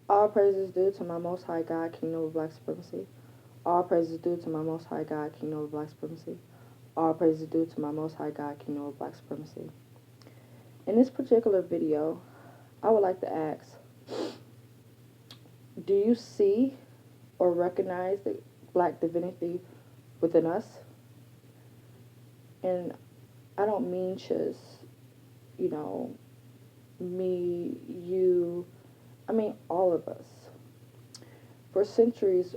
All praises due to my Most High God, Kingdom of Black Supremacy. All praises due to my Most High God, Kingdom of Black Supremacy. All praises due to my Most High God, Kingdom of Black Supremacy. In this particular video, I would like to ask, do you see or recognize the Black divinity within us? And I don't mean just, me, you, I mean all of us. For centuries,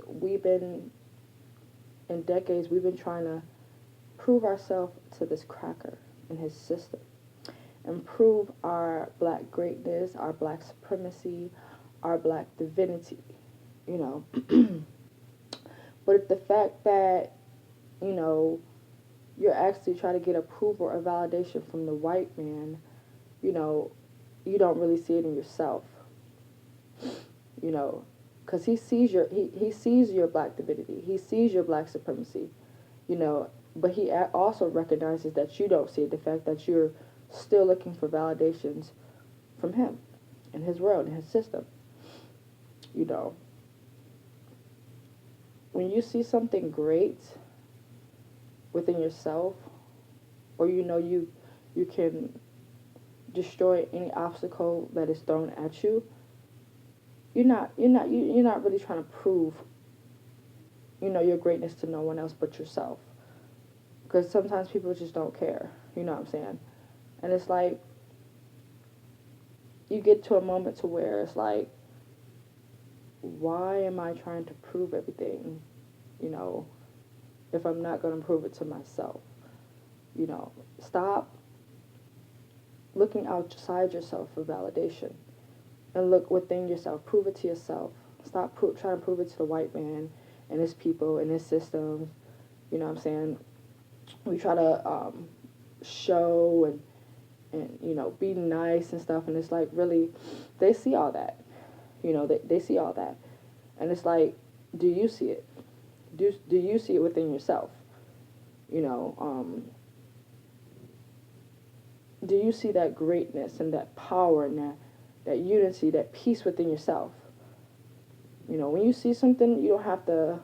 in decades, we've been trying to prove ourselves to this cracker and his system and prove our Black greatness, our Black supremacy, our Black divinity, you know. But the fact that, you know, you're actually trying to get approval or validation from the white man, you know, you don't really see it in yourself, you know, because he sees your Black divinity, he sees your Black supremacy, you know, but he also recognizes that you don't see it, the fact that you're still looking for validations from him and his world and his system, you know. When you see something great within yourself, or you can destroy any obstacle that is thrown at you, you're not really trying to prove, your greatness to no one else but yourself. Because sometimes people just don't care, you know what I'm saying? And it's like, you get to a moment to where it's like, why am I trying to prove everything, if I'm not going to prove it to myself? Stop looking outside yourself for validation and look within yourself. Prove it to yourself. Stop trying to prove it to the white man and his people and his systems. You know what I'm saying? We try to show and be nice and stuff, and it's like, really, they see all that. They see all that. And it's like, do you see it? Do you see it within yourself? Do you see that greatness and that power and that unity, that peace within yourself? When you see something, you don't have to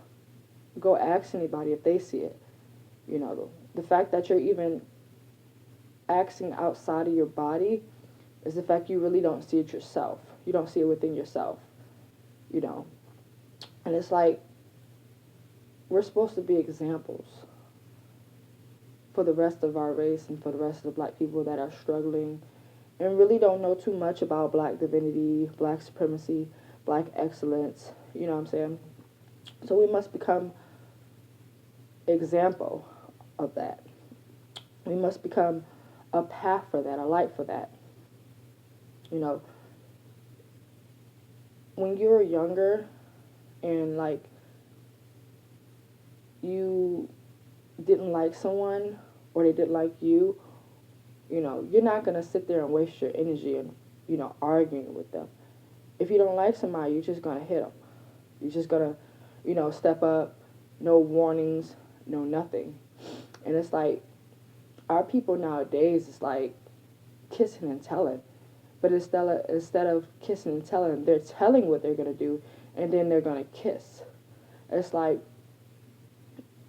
go ask anybody if they see it. The fact that you're even asking outside of your body is the fact you really don't see it yourself. You don't see it within yourself. And it's like, we're supposed to be examples for the rest of our race and for the rest of the Black people that are struggling and really don't know too much about Black divinity, Black supremacy, Black excellence, you know what I'm saying? So we must become example of that. We must become a path for that, a light for that. When you were younger and like you didn't like someone or they didn't like you, you're not going to sit there and waste your energy and, arguing with them. If you don't like somebody, you're just going to hit them. You're just going to, step up, no warnings, no nothing. And it's like, our people nowadays is like kissing and telling. But instead of kissing and telling, they're telling what they're going to do, and then they're going to kiss. It's like,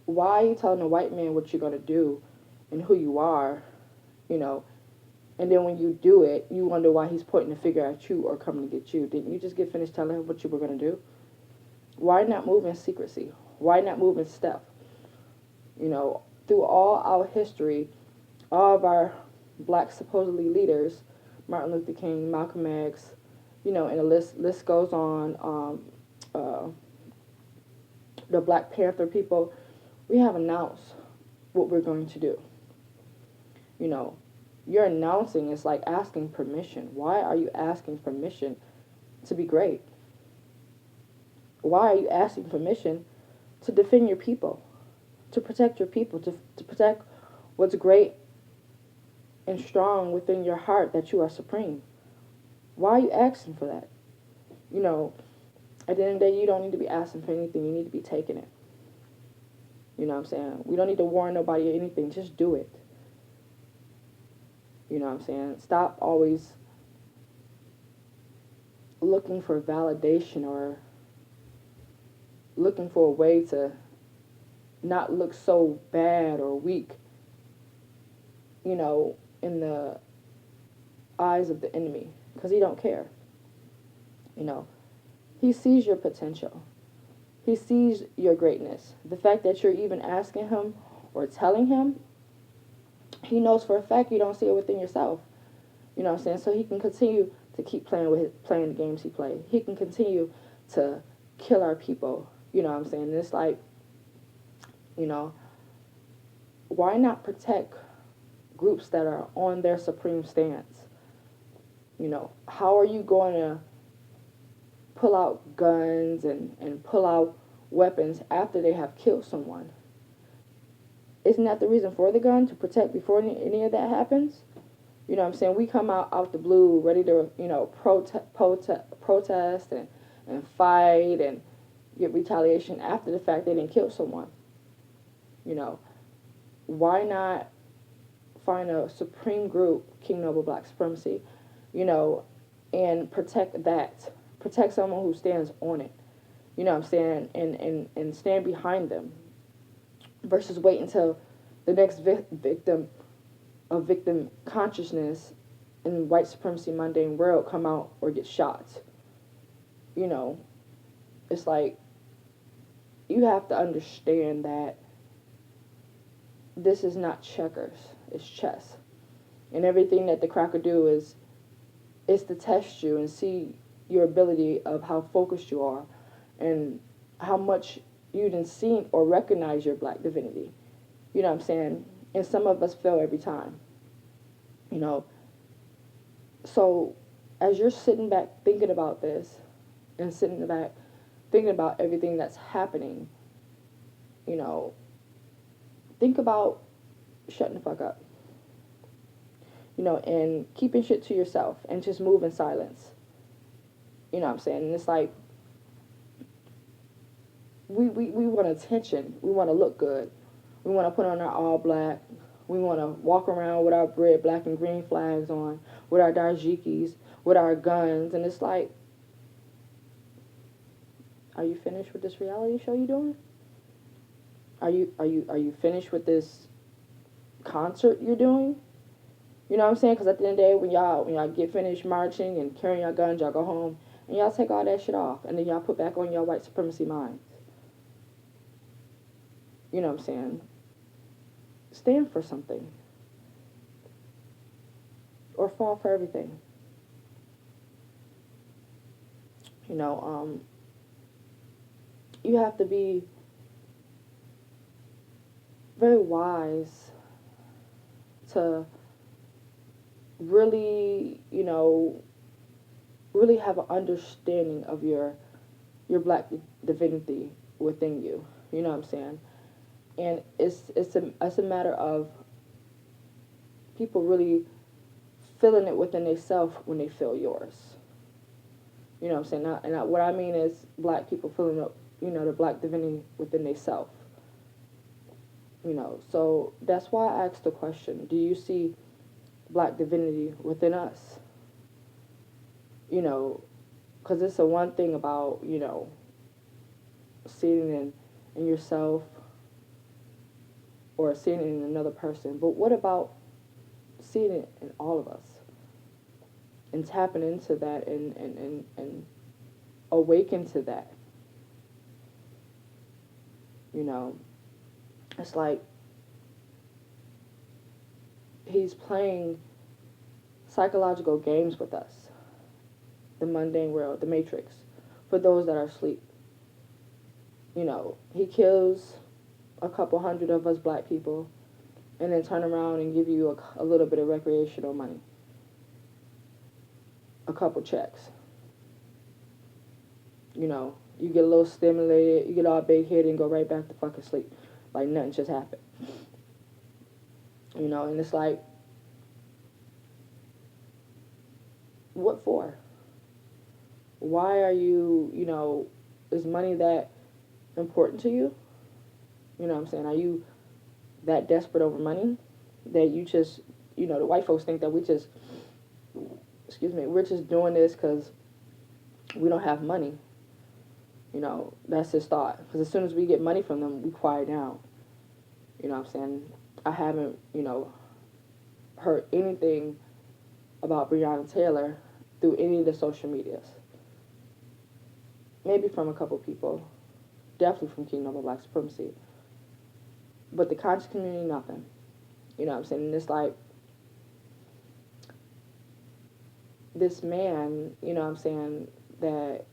why are you telling a white man what you're going to do and who you are, and then when you do it, you wonder why he's pointing a finger at you or coming to get you. Didn't you just get finished telling him what you were going to do? Why not move in secrecy? Why not move in step? Through all our history, all of our Black supposedly leaders, Martin Luther King, Malcolm X, and the list goes on, the Black Panther people, we have announced what we're going to do. You're announcing is like asking permission. Why are you asking permission to be great? Why are you asking permission to defend your people, to protect your people, to protect what's great and strong within your heart, that you are supreme? Why are you asking for that? At the end of the day, you don't need to be asking for anything. You need to be taking it. You know what I'm saying? We don't need to warn nobody or anything. Just do it. You know what I'm saying? Stop always looking for validation or looking for a way to not look so bad or weak, in the eyes of the enemy, because he don't care. You know, he sees your potential. He sees your greatness. The fact that you're even asking him or telling him, he knows for a fact you don't see it within yourself. You know what I'm saying? So he can continue to keep playing the games he played. He can continue to kill our people. You know what I'm saying? And it's like, you know, why not protect groups that are on their supreme stance? How are you going to pull out guns and pull out weapons after they have killed someone? Isn't that the reason for the gun, to protect before any of that happens? You know what I'm saying? We come out the blue ready to, protest and fight and get retaliation after the fact they didn't kill someone. Why not find a supreme group, King Noble Black Supremacy, and protect that. Protect someone who stands on it. You know what I'm saying? And stand behind them. Versus wait until the next victim of victim consciousness in white supremacy mundane world come out or get shot. It's like, you have to understand that this is not checkers, it's chess. And everything that the cracker do is to test you and see your ability of how focused you are and how much you didn't see or recognize your black divinity. You know what I'm saying? And some of us fail every time. So as you're sitting back thinking about this and sitting back thinking about everything that's happening, think about shutting the fuck up. And keeping shit to yourself and just move in silence. You know what I'm saying? And it's like, we want attention. We want to look good. We want to put on our all black. We want to walk around with our red, black, and green flags on, with our dajikis, with our guns. And it's like, are you finished with this reality show you doing? Are you finished with this concert you're doing? You know what I'm saying? Because at the end of the day, when y'all get finished marching and carrying your guns, y'all go home and y'all take all that shit off, and then y'all put back on your white supremacy minds. You know what I'm saying? Stand for something. Or fall for everything. You have to be very wise to really, really have an understanding of your black divinity within you. You know what I'm saying? And it's a matter of people really feeling it within themselves when they feel yours. You know what I'm saying? And what I mean is black people feeling up, the black divinity within themselves. So that's why I asked the question, do you see black divinity within us? Because it's the one thing about, seeing in yourself or seeing it in another person. But what about seeing it in all of us? And tapping into that and awaken to that. It's like he's playing psychological games with us. The mundane world, the matrix, for those that are asleep. He kills a couple hundred of us black people and then turn around and give you a little bit of recreational money. A couple checks. You get a little stimulated, you get all big headed and go right back to fucking sleep. Like nothing just happened. And it's like, what for? Why are you, is money that important to you? You know what I'm saying? Are you that desperate over money that you just, the white folks think that we're just doing this because we don't have money. That's his thought. Because as soon as we get money from them, we quiet down. You know what I'm saying? I haven't, heard anything about Breonna Taylor through any of the social medias. Maybe from a couple people. Definitely from Kingdom of Black Supremacy. But the conscious community, nothing. You know what I'm saying? And it's like, this man, that,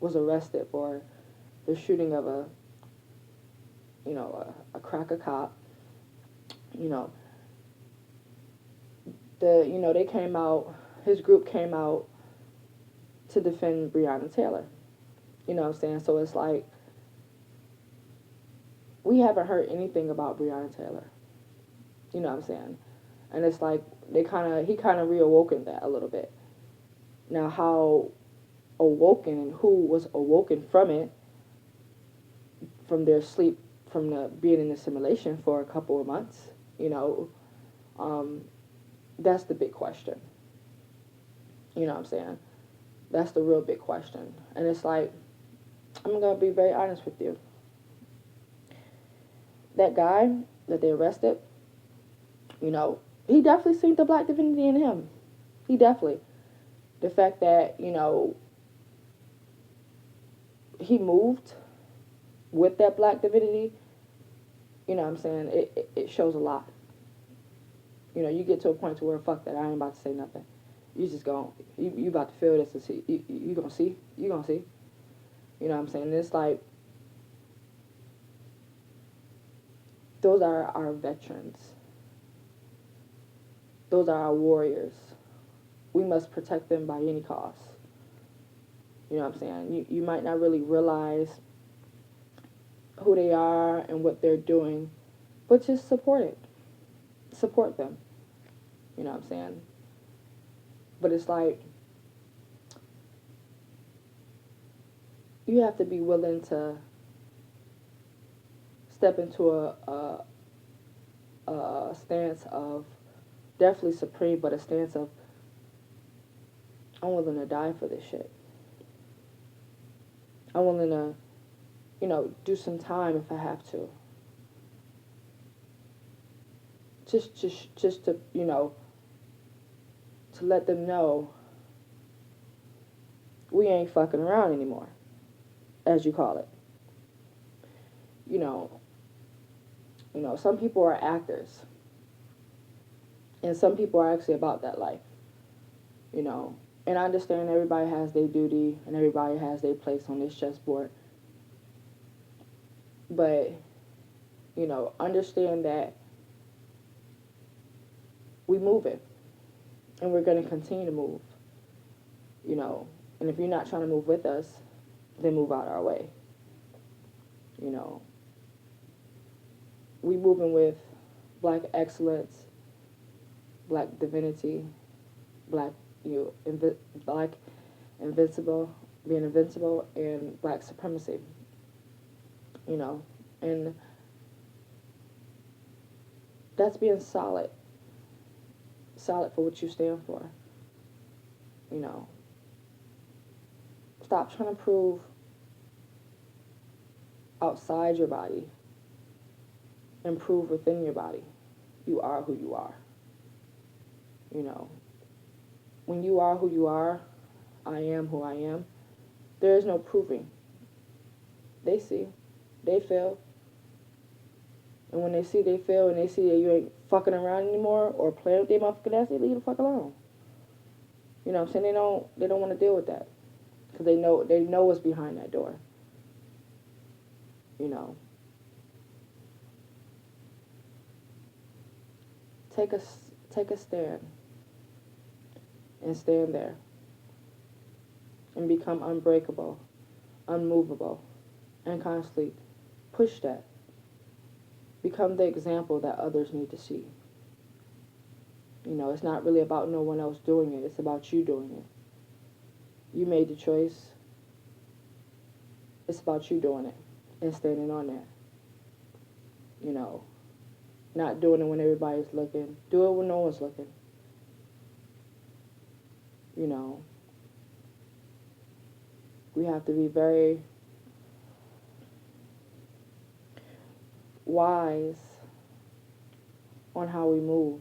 was arrested for the shooting of a cracker cop. They came out, his group came out to defend Breonna Taylor. You know what I'm saying? So it's like, we haven't heard anything about Breonna Taylor. You know what I'm saying? And it's like, he kind of reawoken that a little bit. Now, how awoken and who was awoken from it, from their sleep, from the being in the simulation for a couple of months, that's the big question. You know what I'm saying? That's the real big question. And it's like, I'm going to be very honest with you. That guy that they arrested, he definitely seen the black divinity in him. He definitely. The fact that, he moved with that black divinity, you know what I'm saying, it shows a lot. You get to a point to where, fuck that, I ain't about to say nothing. You just you about to feel this and see. You gonna see. You gonna see. You know what I'm saying? And it's like, those are our veterans. Those are our warriors. We must protect them by any cost. You know what I'm saying? You might not really realize who they are and what they're doing, but just support it. Support them. You know what I'm saying? But it's like, you have to be willing to step into a stance of, definitely supreme, but a stance of, I'm willing to die for this shit. I'm willing to, do some time if I have to. Just to, to let them know we ain't fucking around anymore, as you call it. Some people are actors, and some people are actually about that life. And I understand everybody has their duty and everybody has their place on this chessboard. But, understand that we moving, and we're going to continue to move. And if you're not trying to move with us, then move out our way. We moving with black excellence, black divinity, black black invincible, being invincible, and black supremacy. And that's being solid for what you stand for. Stop trying to prove outside your body and prove within your body. You are who you are. When you are who you are, I am who I am, there is no proving. They see, they feel. And when they see they feel and they see that you ain't fucking around anymore or playing with their motherfucking ass, they leave the fuck alone. You know what I'm saying? They don't want to deal with that. Because they know what's behind that door. Take a stand. And stand there. And become unbreakable, unmovable, and constantly push that. Become the example that others need to see. It's not really about no one else doing it. It's about you doing it. You made the choice. It's about you doing it and standing on that. Not doing it when everybody's looking. Do it when no one's looking. You know, we have to be very wise on how we move.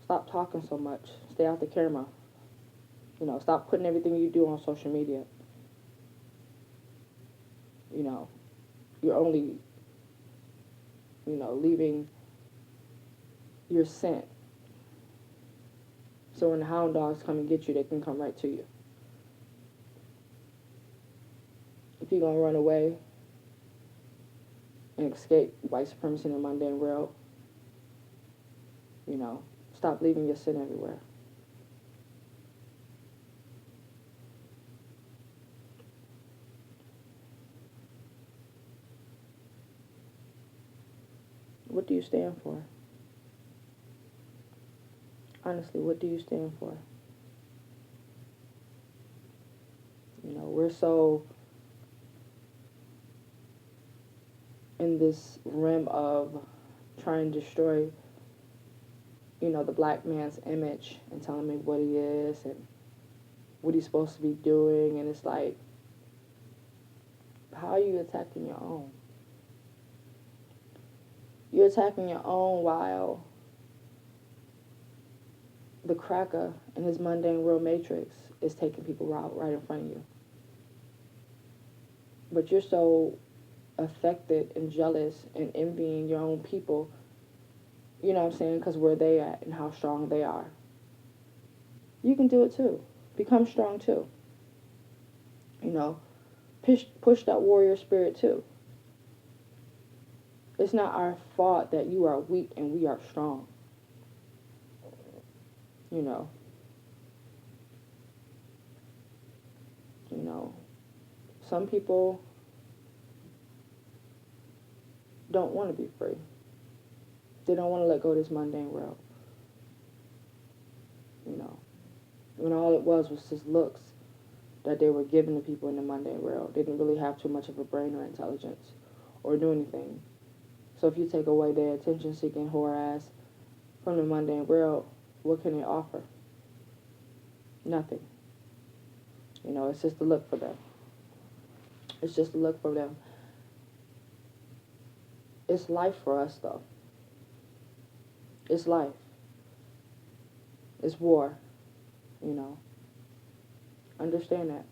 Stop talking so much. Stay out the camera. You know, stop putting everything you do on social media. You know, you're only, leaving your scent. So when the hound dogs come and get you, they can come right to you. If you're going to run away and escape white supremacy in the mundane world, stop leaving your scent everywhere. What do you stand for? Honestly, what do you stand for? We're so in this realm of trying to destroy, the black man's image and telling me what he is and what he's supposed to be doing. And it's like, how are you attacking your own? You're attacking your own while the cracker in his mundane world matrix is taking people out right in front of you. But you're so affected and jealous and envying your own people, you know what I'm saying, because where they at and how strong they are. You can do it too. Become strong too. Push that warrior spirit too. It's not our fault that you are weak and we are strong. You know, some people don't want to be free. They don't want to let go of this mundane world. When all it was just looks that they were giving to people in the mundane world. They didn't really have too much of a brain or intelligence or do anything. So if you take away their attention-seeking whore ass from the mundane world, what can they offer? Nothing. It's just a look for them. It's just a look for them. It's life for us, though. It's life. It's war. Understand that.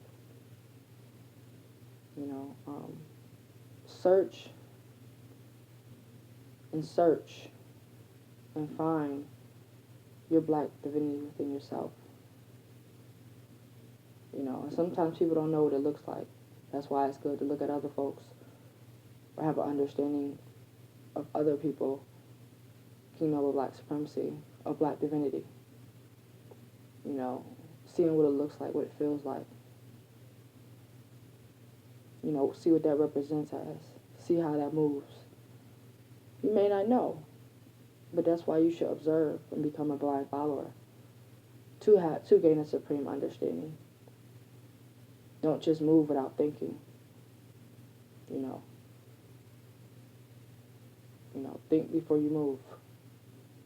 Search and find your black divinity within yourself. And sometimes people don't know what it looks like. That's why it's good to look at other folks or have an understanding of other people, kingdom of black supremacy, of black divinity. Seeing what it looks like, what it feels like. See what that represents as. See how that moves. You may not know, but that's why you should observe and become a blind follower to gain a supreme understanding. Don't just move without thinking. Think before you move.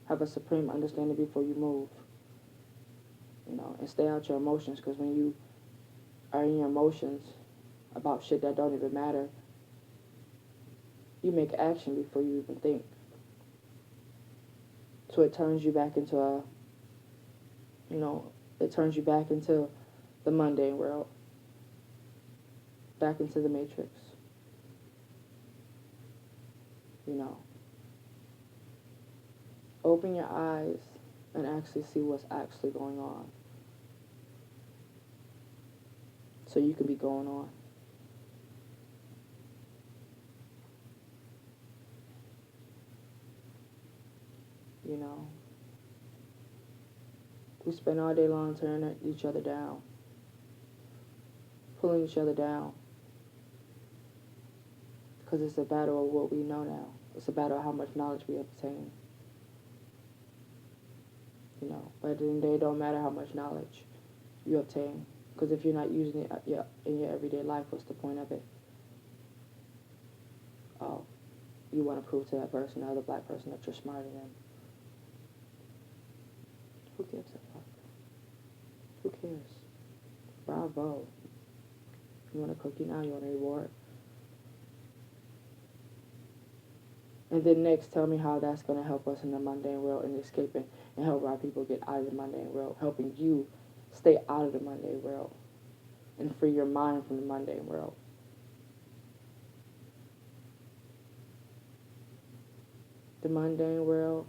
Have a supreme understanding before you move. And stay out your emotions, because when you are in your emotions about shit that don't even matter, you make action before you even think. So it turns you back into the mundane world, back into the matrix. Open your eyes and actually see what's actually going on, so you can be going on. We spend all day long tearing each other down, pulling each other down, because it's a battle of what we know now. It's a battle of how much knowledge we obtain. But at the end of the day, it don't matter how much knowledge you obtain, because if you're not using it in your everyday life, what's the point of it? Oh, you want to prove to that person, the other black person, that you're smarter than them. Who gives a fuck? Who cares? Bravo. You want a cookie now? You want a reward? And then next, tell me how that's going to help us in the mundane world and escaping and help our people get out of the mundane world, helping you stay out of the mundane world and free your mind from the mundane world. The mundane world,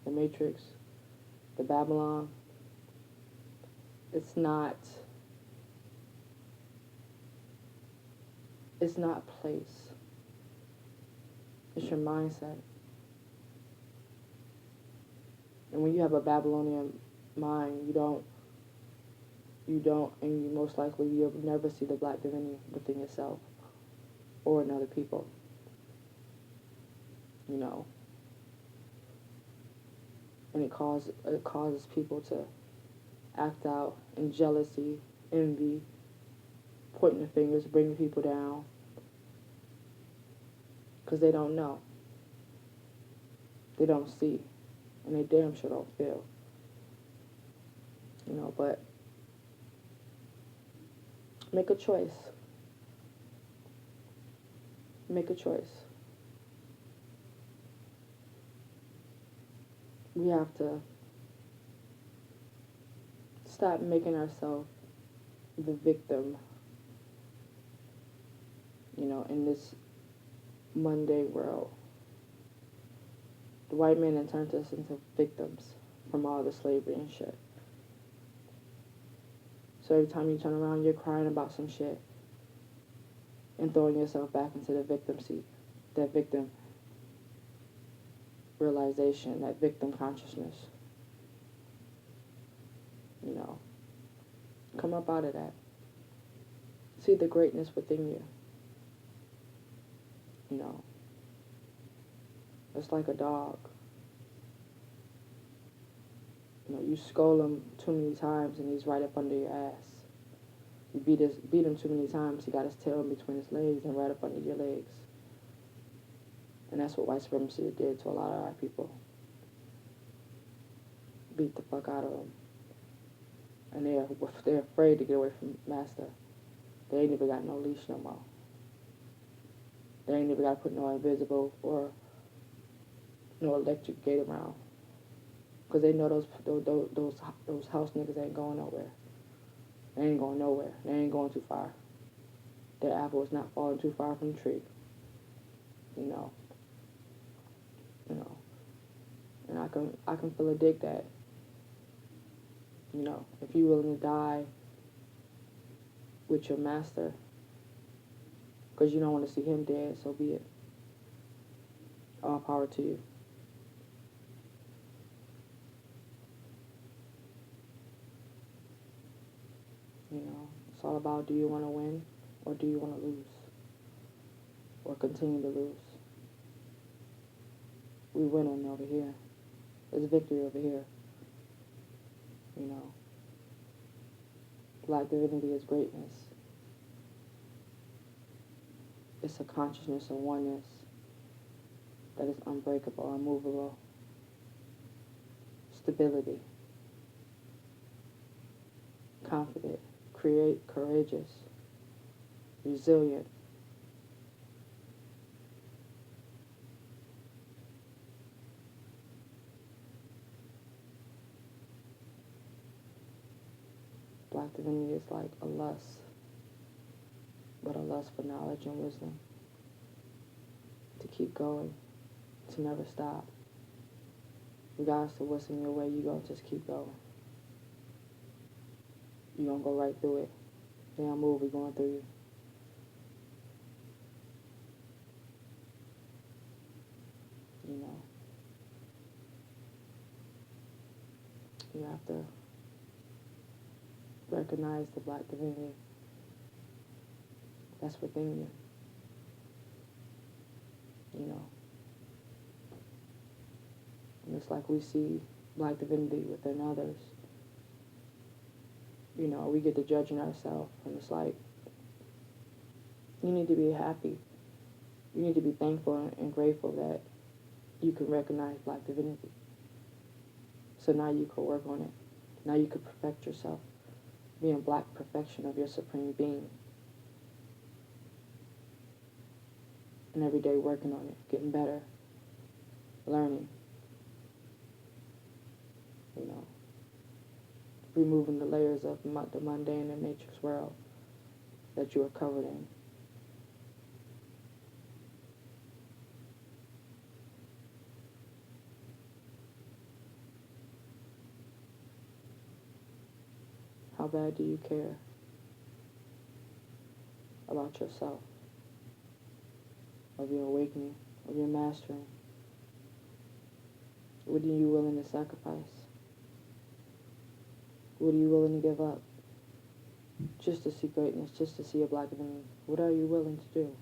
the Matrix, the Babylon, it's not a place. It's your mindset. And when you have a Babylonian mind, you don't, and you most likely, you'll never see the black divinity within yourself or in other people. You know. And it causes people to act out in jealousy, envy, pointing the fingers, bringing people down, because they don't know. They don't see. And they damn sure don't feel. You know, but make a choice. Make a choice. We have to stop making ourselves the victim, you know, in this mundane world. The white man had turned us into victims from all the slavery and shit. So every time you turn around, you're crying about some shit and throwing yourself back into the victim seat, that victim realization, that victim consciousness. You know, come up out of that. See the greatness within you. You know, it's like a dog. You know, you scold him too many times and he's right up under your ass. You beat him too many times, he got his tail in between his legs and right up under your legs. And that's what white supremacy did to a lot of our people. Beat the fuck out of them. And they're afraid to get away from master. They ain't even got no leash no more. They ain't even got to put no invisible or no electric gate around. Because they know those house niggas ain't going nowhere. They ain't going nowhere. They ain't going too far. Their apple is not falling too far from the tree. You know. You know. And I can feel a dig that, you know, if you're willing to die with your master because you don't want to see him dead, so be it. All power to you. You know, it's all about, do you want to win or do you want to lose? Or continue to lose? We winning over here. There's victory over here. You know. Black divinity is greatness. It's a consciousness of oneness that is unbreakable, unmovable. Stability. Confident. Courageous. Resilient. Black divinity is like a lust, but a lust for knowledge and wisdom. To keep going, to never stop. Regardless of what's in your way, you're going to just keep going. You're going to go right through it. Damn movie going through you. You know. You have to recognize the black divinity that's within you. You know. And it's like we see black divinity within others. You know, we get to judging ourselves, and it's like, you need to be happy. You need to be thankful and grateful that you can recognize black divinity. So now you can work on it. Now you can perfect yourself. being black perfection of your supreme being. And every day working on it, getting better, learning, you know, removing the layers of the mundane and matrix world that you are covered in. How bad do you care about yourself, of your awakening, of your mastering? What are you willing to sacrifice? What are you willing to give up? Just to see greatness, just to see a black man. What are you willing to do?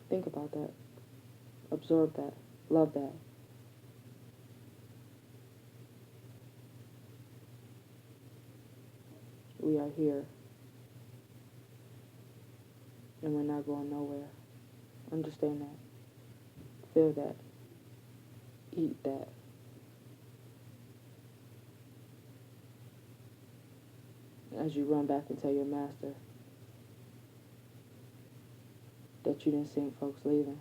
Think about that. Absorb that. Love that. We are here. And we're not going nowhere. Understand that. Feel that. Eat that. As you run back and tell your master that you didn't see folks leaving.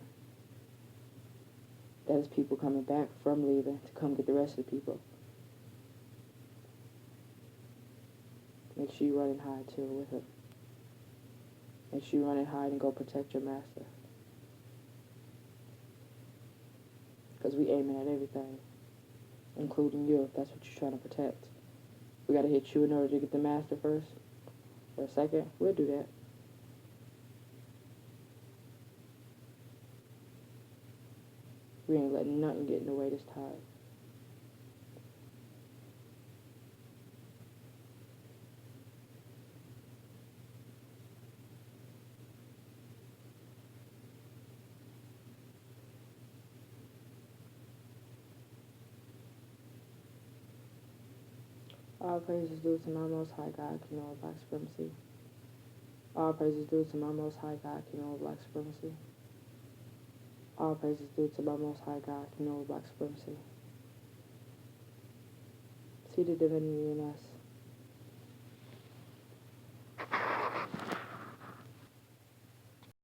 That is people coming back from leaving to come get the rest of the people. Make sure you run and hide too with him. Make sure you run and hide and go protect your master. Because we aiming at everything, including you, if that's what you're trying to protect. We got to hit you in order to get the master first. For a second, we'll do that. We ain't letting nothing get in the way this time. All praises due to my most high God, King of Black Supremacy. All praises due to my most high God, King of Black Supremacy. All praises due to my most high God, King of Black Supremacy. See the divinity in us.